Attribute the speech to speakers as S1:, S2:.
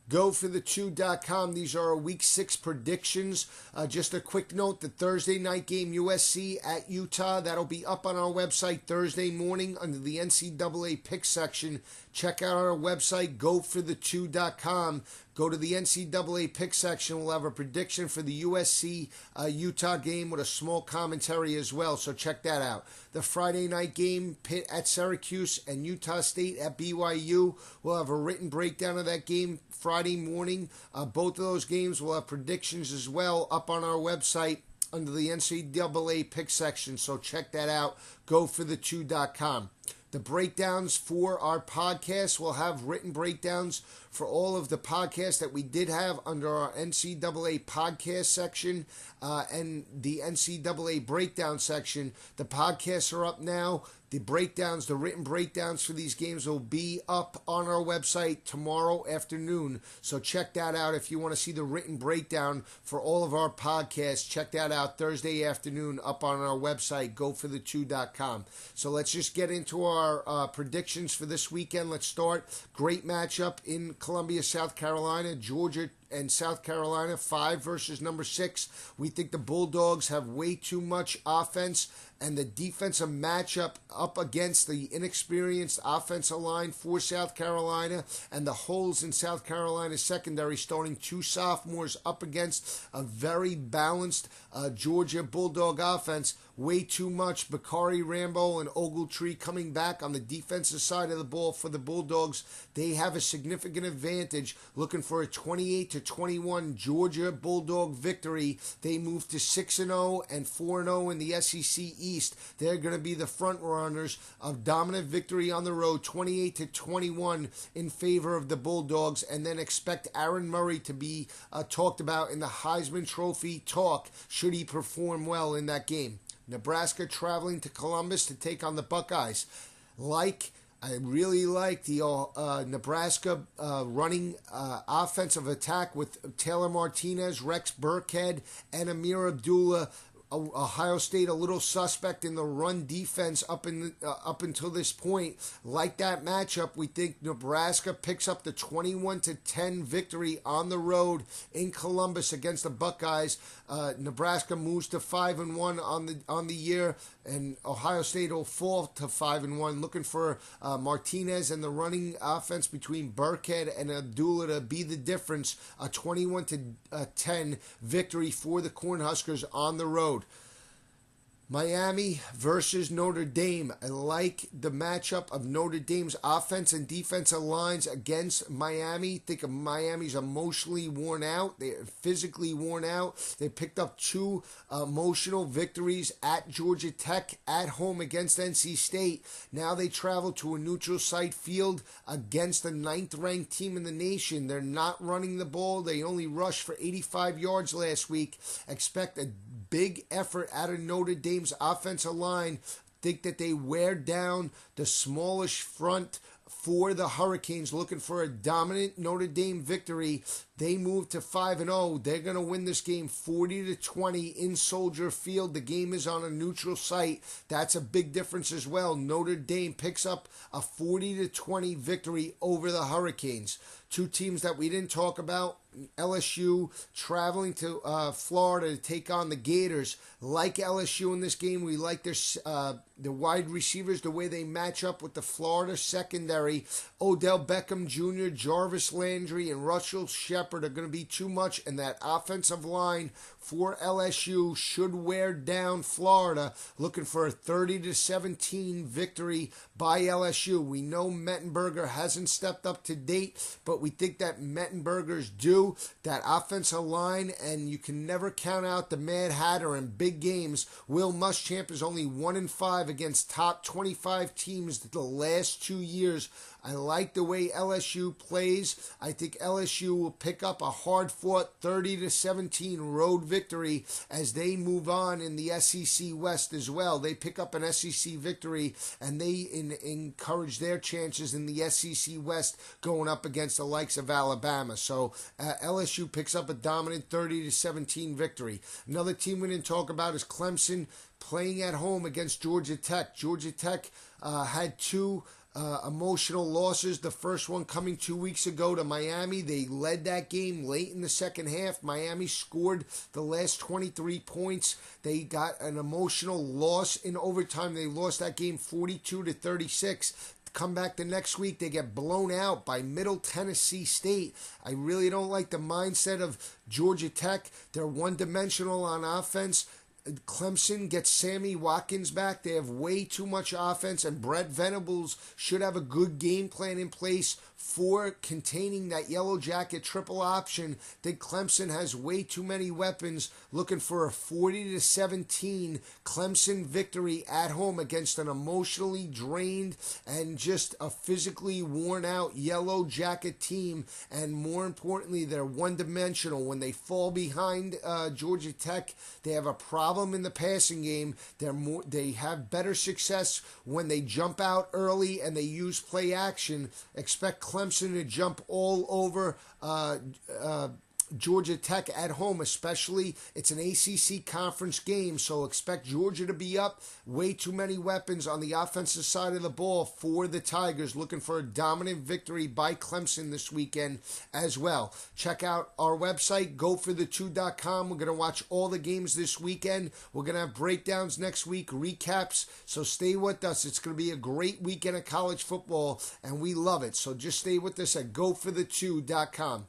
S1: GoForThe2.com. These are our Week 6 predictions. Just a quick note, the Thursday night game, USC at Utah, that'll be up on our website Thursday morning under the NCAA pick section. Check out our website, GoForThe2.com. Go to the NCAA pick section. We'll have a prediction for the USC Utah game with a small commentary as well, so check that out. The Friday night game, Pitt at Syracuse and Utah State at BYU. We'll have a written breakdown of that game Friday morning. Both of those games will have predictions as well up on our website under the NCAA pick section, so check that out, GoForThe2.com. The breakdowns for our podcast, we'll have written breakdowns for all of the podcasts that we did have under our NCAA podcast section and the NCAA breakdown section. The podcasts are up now. The breakdowns, the written breakdowns for these games will be up on our website tomorrow afternoon. So check that out if you want to see the written breakdown for all of our podcasts. Check that out Thursday afternoon up on our website, GoForThe2.com. So let's just get into our predictions for this weekend. Let's start. Great matchup in Columbia, South Carolina. Georgia and South Carolina, 5 versus number 6. We think the Bulldogs have way too much offense, and the defensive matchup up against the inexperienced offensive line for South Carolina and the holes in South Carolina's secondary, starting 2 sophomores up against a very balanced Georgia Bulldog offense. Way too much. Bakari Rambo and Ogletree coming back on the defensive side of the ball for the Bulldogs. They have a significant advantage, looking for a 28-21 Georgia Bulldog victory. They move to 6-0 and 4-0 in the SEC East. They're going to be the front runners of dominant victory on the road, 28-21 in favor of the Bulldogs, and then expect Aaron Murray to be talked about in the Heisman Trophy talk should he perform well in that game. Nebraska traveling to Columbus to take on the Buckeyes. I really like the Nebraska running offensive attack with Taylor Martinez, Rex Burkhead, and Amir Abdullah. Ohio State a little suspect in the run defense up until this point. Like that matchup, we think Nebraska picks up the 21-10 victory on the road in Columbus against the Buckeyes. Nebraska moves to 5-1 on the year, and Ohio State will fall to 5-1. Looking for Martinez and the running offense between Burkhead and Abdullah to be the difference. A 21-10 victory for the Cornhuskers on the road. Miami versus Notre Dame. I like the matchup of Notre Dame's offense and defensive lines against Miami. Think of Miami's emotionally worn out. They're physically worn out. They picked up 2 emotional victories at Georgia Tech, at home against NC State. Now they travel to a neutral site field against the 9th-ranked team in the nation. They're not running the ball. They only rushed for 85 yards last week. Expect a big effort out of Notre Dame's offensive line. Think that they wear down the smallish front for the Hurricanes, looking for a dominant Notre Dame victory. They move to 5-0. They're going to win this game 40-20 in Soldier Field. The game is on a neutral site. That's a big difference as well. Notre Dame picks up a 40-20 victory over the Hurricanes. 2 teams that we didn't talk about. LSU traveling to Florida to take on the Gators. Like LSU in this game, we like the wide receivers, the way they match up with the Florida secondary. Odell Beckham Jr., Jarvis Landry, and Russell Shepard are going to be too much, and that offensive line for LSU should wear down Florida. Looking for a 30-17 victory by LSU. We know Mettenberger hasn't stepped up to date, but we think that Mettenberger's due. That offensive line, and you can never count out the Mad Hatter in big games. Will Muschamp is only 1-5 against top 25 teams the last 2 years. I like the way LSU plays. I think LSU will pick up a hard-fought 30-17 road victory as they move on in the SEC West as well. They pick up an SEC victory, and they encourage their chances in the SEC West going up against the likes of Alabama. So LSU picks up a dominant 30-17 victory. Another team we didn't talk about is Clemson playing at home against Georgia Tech. Georgia Tech had 2 emotional losses. The first one coming 2 weeks ago to Miami. They led that game late in the second half. Miami scored the last 23 points. They got an emotional loss in overtime. They lost that game 42-36. Come back the next week, they get blown out by Middle Tennessee State. I really don't like the mindset of Georgia Tech. They're one-dimensional on offense. Clemson gets Sammy Watkins back. They have way too much offense, and Brett Venables should have a good game plan in place for containing that Yellow Jacket triple option. I think Clemson has way too many weapons, looking for a 40-17 Clemson victory at home against an emotionally drained and just a physically worn out Yellow Jacket team. And more importantly, they're one-dimensional. When they fall behind Georgia Tech, they have a problem in the passing game. They have better success when they jump out early and they use play action. Expect Clemson to jump all over Georgia Tech at home, especially. It's an ACC conference game, so expect Georgia to be up. Way too many weapons on the offensive side of the ball for the Tigers, looking for a dominant victory by Clemson this weekend as well. Check out our website, goforthe2.com. We're going to watch all the games this weekend. We're going to have breakdowns next week, recaps, so stay with us. It's going to be a great weekend of college football, and we love it. So just stay with us at goforthe2.com.